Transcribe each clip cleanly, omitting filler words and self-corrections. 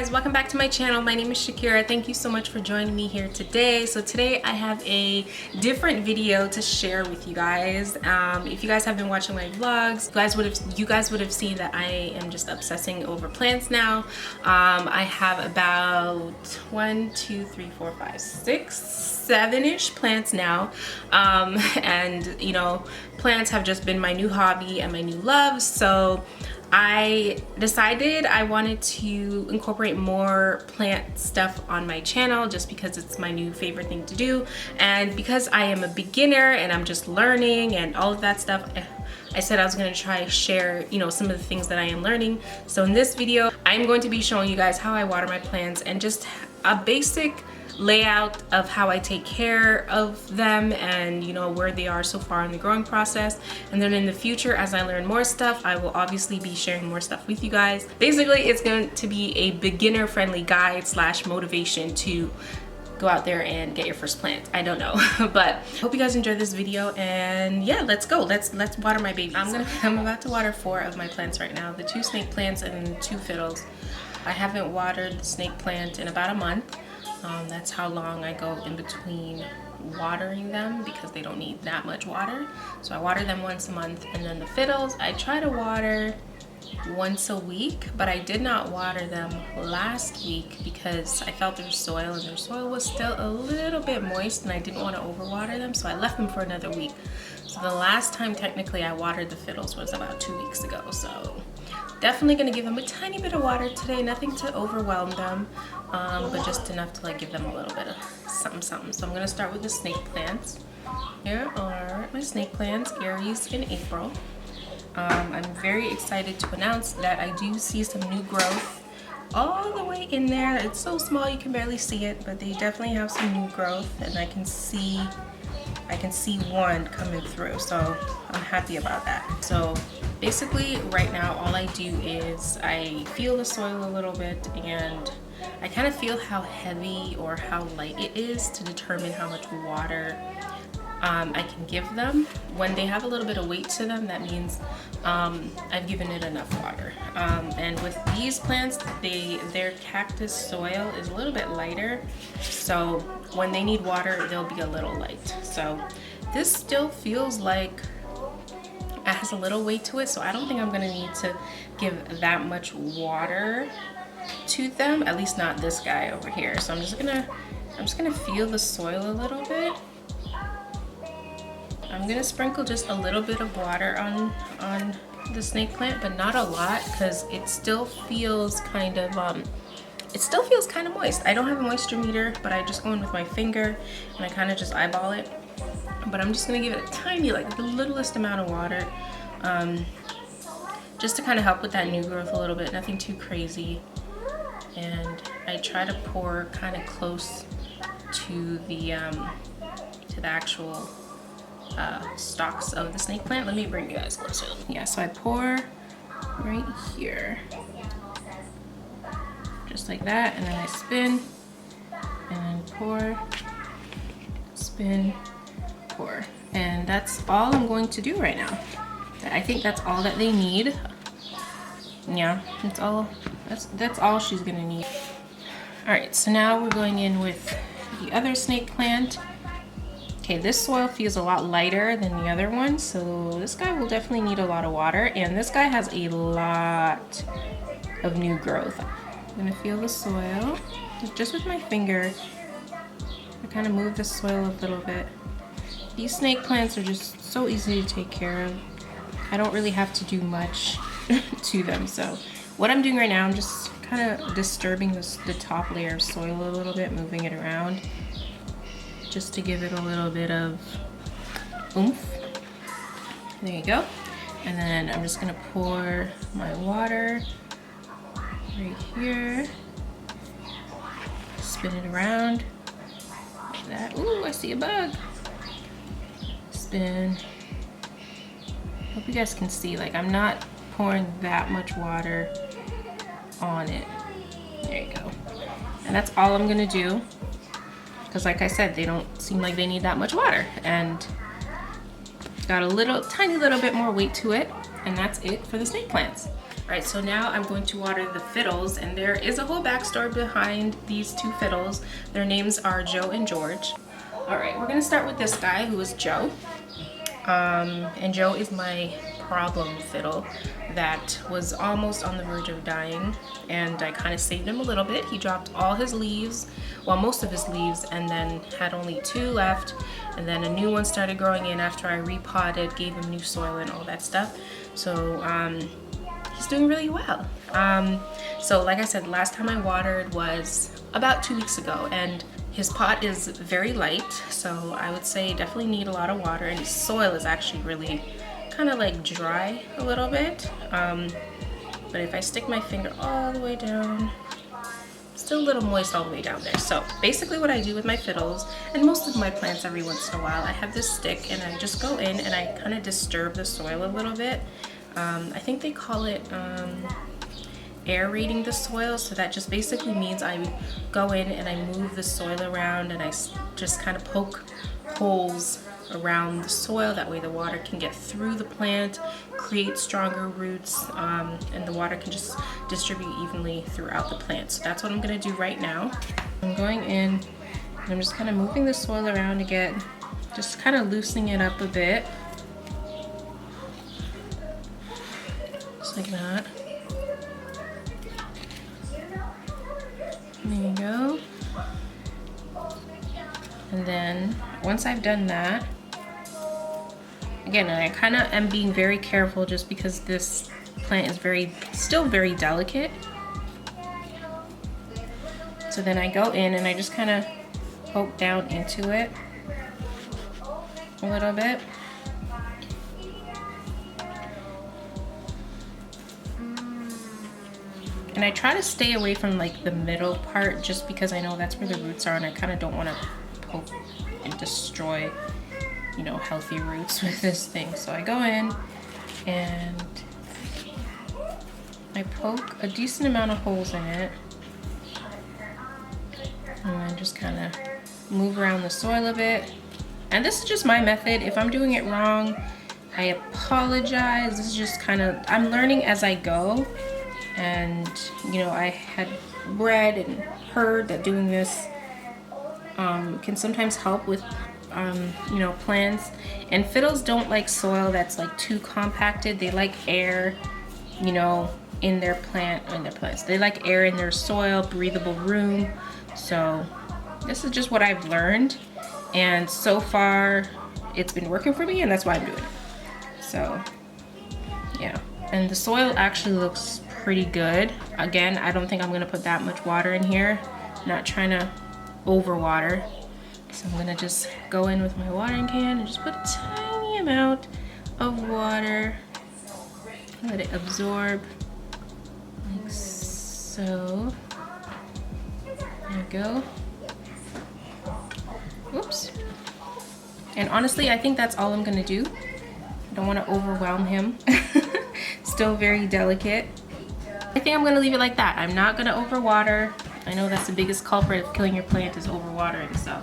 guys, welcome back to my channel. My name is Shakira. Thank you so much for joining me here today. So today I have a different video to share with you guys. If you guys have been watching my vlogs, you guys would have seen that I am just obsessing over plants now. I have about 1, 2, 3, 4, 5, 6, 7-ish plants now. And you know, plants have just been my new hobby and my new love. So I decided I wanted to incorporate more plant stuff on my channel just because it's my new favorite thing to do, and because I am a beginner and I'm just learning and all of that stuff, I said I was going to try to share, you know, some of the things that I am learning. So in this video, I'm going to be showing you guys how I water my plants and just a basic layout of how I take care of them and, you know, where they are so far in the growing process. And then in the future, as I learn more stuff, I will obviously be sharing more stuff with you guys. Basically, it's going to be a beginner friendly guide slash motivation to go out there and get your first plant. I don't know, but hope you guys enjoyed this video, and yeah, let's go. Let's water my babies. I'm about to water 4 of my plants right now, the 2 snake plants and 2 fiddles. I haven't watered the snake plant in about a month. That's how long I go in between watering them because they don't need that much water. So I water them once a month, and then the fiddles I try to water once a week, but I did not water them last week because I felt their soil was still a little bit moist and I didn't want to overwater them, so I left them for another week. So the last time technically I watered the fiddles was about 2 weeks ago. So definitely gonna give them a tiny bit of water today, nothing to overwhelm them, but just enough to like give them a little bit of something. So I'm gonna start with the snake plants. Here are my snake plants, Aries in April. I'm very excited to announce that I do see some new growth all the way in there. It's so small you can barely see it, but they definitely have some new growth, and I can see one coming through, so I'm happy about that. So basically right now all I do is I feel the soil a little bit, and I kind of feel how heavy or how light it is to determine how much water I can give them. When they have a little bit of weight to them, that means I've given it enough water. And with these plants, their cactus soil is a little bit lighter, so when they need water, they'll be a little light. So this still feels like it has a little weight to it, so I don't think I'm gonna need to give that much water to them, at least not this guy over here. So I'm just gonna feel the soil a little bit. I'm gonna sprinkle just a little bit of water on the snake plant, but not a lot, because it still feels kind of moist. I don't have a moisture meter, but I just go in with my finger and I kind of just eyeball it. But I'm just gonna give it a tiny, like the littlest amount of water, just to kind of help with that new growth a little bit. Nothing too crazy. And I try to pour kind of close to the actual stalks of the snake plant. Let me bring you guys closer. Yeah, so I pour right here, just like that, and then I spin, and then pour, spin, pour, and that's all I'm going to do right now. I think that's all that they need. Yeah, that's all she's gonna need. All right, so now we're going in with the other snake plant. Okay, this soil feels a lot lighter than the other one, so this guy will definitely need a lot of water, and this guy has a lot of new growth. I'm gonna feel the soil just with my finger. I kind of move the soil a little bit. These snake plants are just so easy to take care of. I don't really have to do much to them. So what I'm doing right now, I'm just kind of disturbing the top layer of soil a little bit, moving it around, just to give it a little bit of oomph. There you go. And then I'm just gonna pour my water right here, spin it around like that. Ooh, I see a bug. Spin. Hope you guys can see, like, I'm not pouring that much water on it. There you go. And that's all I'm gonna do, because like I said, they don't seem like they need that much water, and got a tiny little bit more weight to it, and that's it for the snake plants. Alright, so now I'm going to water the fiddles, and there is a whole backstory behind these two fiddles. Their names are Joe and George. Alright, we're gonna start with this guy who is Joe. And Joe is my problem fiddle that was almost on the verge of dying, and I kind of saved him a little bit. He dropped all his leaves, well, most of his leaves, and then had only 2 left, and then a new one started growing in after I repotted, gave him new soil and all that stuff. So he's doing really well. So like I said, last time I watered was about 2 weeks ago, and his pot is very light, so I would say definitely need a lot of water, and his soil is actually really kind of like dry a little bit. But if I stick my finger all the way down, still a little moist all the way down there. So basically what I do with my fiddles, and most of my plants every once in a while, I have this stick and I just go in and I kind of disturb the soil a little bit. I think they call it aerating the soil, so that just basically means I go in and I move the soil around, and I just kind of poke holes around the soil. That way the water can get through the plant, create stronger roots, and the water can just distribute evenly throughout the plant. So that's what I'm going to do right now. I'm going in and I'm just kind of moving the soil around again, just kind of loosening it up a bit, just like that. There you go. And then once I've done that, again, I kind of am being very careful just because this plant is still very delicate. So then I go in and I just kind of poke down into it a little bit. And I try to stay away from like the middle part, just because I know that's where the roots are, and I kind of don't want to poke and destroy, you know, healthy roots with this thing. So I go in and I poke a decent amount of holes in it, and then just kind of move around the soil a bit. And this is just my method. If I'm doing it wrong, I apologize. This is just kind of, I'm learning as I go. And you know, I had read and heard that doing this can sometimes help with you know, plants. And fiddles don't like soil that's like too compacted. They like air, you know, in their plants. They like air in their soil, breathable room. So this is just what I've learned, and so far it's been working for me, and that's why I'm doing it. So yeah, and the soil actually looks pretty good. Again, I don't think I'm gonna put that much water in here. I'm not trying to overwater. So I'm gonna just go in with my watering can and just put a tiny amount of water. Let it absorb, like so. There we go. Oops. And honestly, I think that's all I'm gonna do. I don't wanna overwhelm him. Still very delicate. I think I'm gonna leave it like that. I'm not gonna overwater. I know that's the biggest culprit of killing your plant is overwatering, so.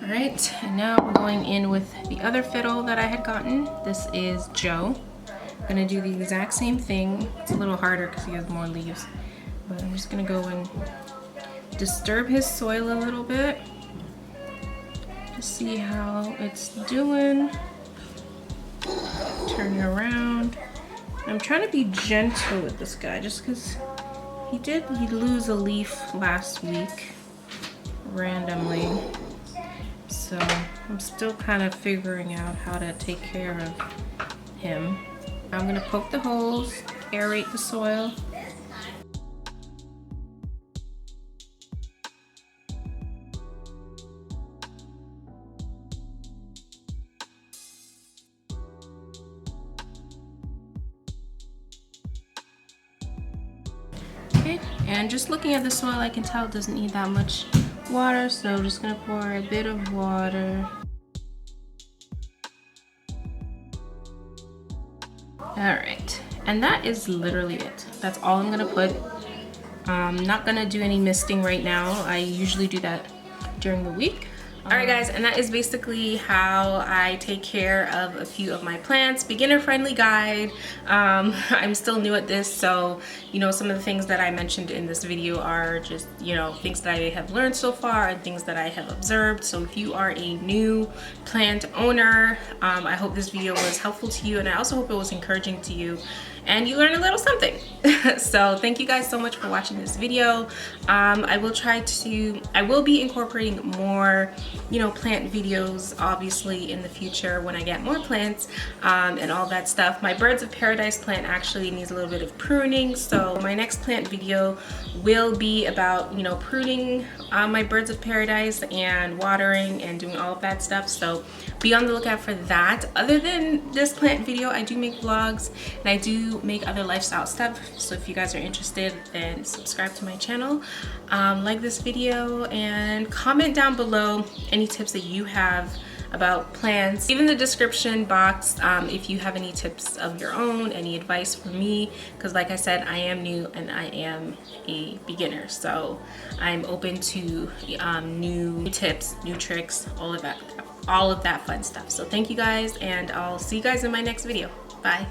All right, and now we're going in with the other fiddle that I had gotten. This is Joe. I'm gonna do the exact same thing. It's a little harder because he has more leaves, but I'm just gonna go and disturb his soil a little bit to see how it's doing. Turn it around. I'm trying to be gentle with this guy just because he did lose a leaf last week randomly. So I'm still kind of figuring out how to take care of him. I'm gonna poke the holes, aerate the soil. And just looking at the soil, I can tell it doesn't need that much water, so I'm just gonna pour a bit of water. All right, and that is literally it. That's all I'm gonna put. I'm not gonna do any misting right now. I usually do that during the week, Alright guys, and that is basically how I take care of a few of my plants. Beginner friendly guide. I'm still new at this, so you know, some of the things that I mentioned in this video are just, you know, things that I have learned so far and things that I have observed. So if you are a new plant owner, I hope this video was helpful to you, and I also hope it was encouraging to you and you learn a little something. So thank you guys so much for watching this video. I will be incorporating more, you know, plant videos obviously in the future when I get more plants and all that stuff. My birds of paradise plant actually needs a little bit of pruning, so my next plant video will be about, you know, pruning my birds of paradise and watering and doing all of that stuff. So be on the lookout for that. Other than this plant video, I do make vlogs and I do make other lifestyle stuff. So if you guys are interested, then subscribe to my channel, like this video, and comment down below any tips that you have about plants. Leave in the description box if you have any tips of your own, any advice for me, because like I said, I am new and I am a beginner, so I'm open to new tips, new tricks, all of that fun stuff. So thank you guys, and I'll see you guys in my next video. Bye.